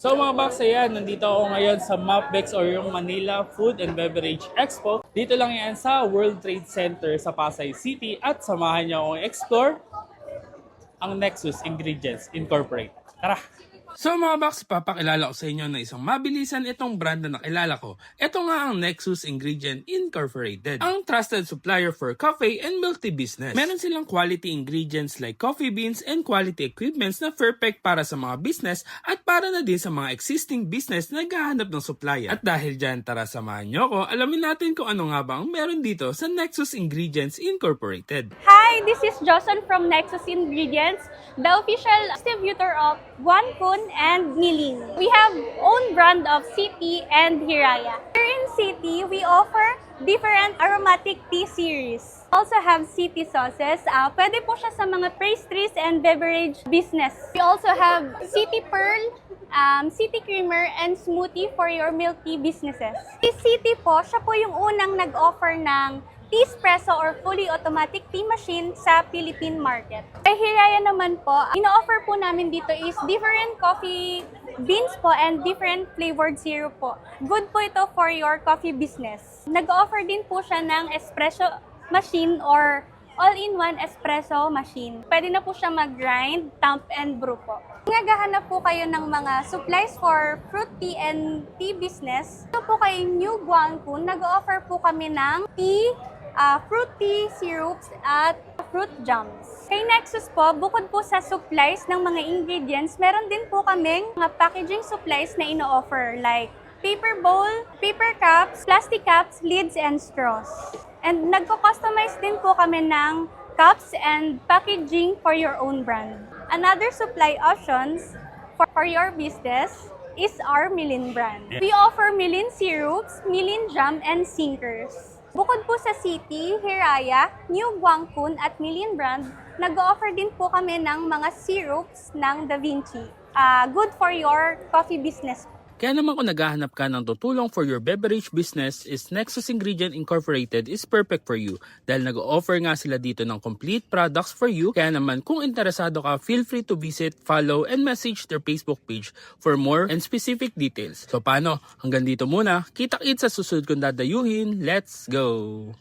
So mga box, ayan, nandito ako ngayon sa MAPBEX or yung Manila Food and Beverage Expo. Dito lang yan sa World Trade Center sa Pasay City at samahan niyo akong explore ang Nexus Ingredients Incorporated. Tara! So mga box, papakilala ko sa inyo na isang mabilisan itong brand na nakilala ko. Ito nga ang Nexus Ingredient Incorporated, ang trusted supplier for coffee and milk tea business. Meron silang quality ingredients like coffee beans and quality equipments na perfect para sa mga business at para na din sa mga existing business na naghahanap ng supplier. At dahil dyan, tara samahan nyo ko, alamin natin kung ano nga ba ang meron dito sa Nexus Ingredients Incorporated. Hi, this is Jocelyn from Nexus Ingredients, the official distributor of Guancun and Milin. We have own brand of CP and Hiraya. Here in CP, we offer different aromatic tea series. Also have CP sauces. Pwede po siya sa mga pastries and beverage business. We also have CP Pearl, City Creamer, and Smoothie for your milk tea businesses. Si City po, siya po yung unang nag-offer ng Teespresso or fully automatic tea machine sa Philippine market. Kay Hiraya naman po, ino-offer po namin dito is different coffee beans po and different flavored syrup po. Good po ito for your coffee business. Nag-offer din po siya ng espresso machine or all-in-one espresso machine. Pwede na po siya mag-grind, tamp, and brew po. Kung naghahanap po kayo ng mga supplies for fruit tea and tea business, ito po kay New Guancun, nag-offer po kami ng tea, fruit tea syrups at fruit jams. Kay Nexus po, bukod po sa supplies ng mga ingredients, meron din po kaming mga packaging supplies na ino-offer like paper bowl, paper cups, plastic cups, lids, and straws. And nagko-customize din po kami ng cups and packaging for your own brand. Another supply options for your business is our Milin brand. We offer Milin syrups, Milin jam, and sinkers. Bukod po sa City, Hiraya, New Guancun at Milin brand, nag-offer din po kami ng mga syrups ng Da Vinci. Good for your coffee business. Kaya naman kung naghahanap ka ng tutulong for your beverage business, is Nexus Ingredient Incorporated is perfect for you dahil nag-offer nga sila dito ng complete products for you. Kaya naman kung interesado ka, feel free to visit, follow, and message their Facebook page for more and specific details. So paano? Hanggang dito muna. Kita-kits sa susunod kong dadayuhin. Let's go!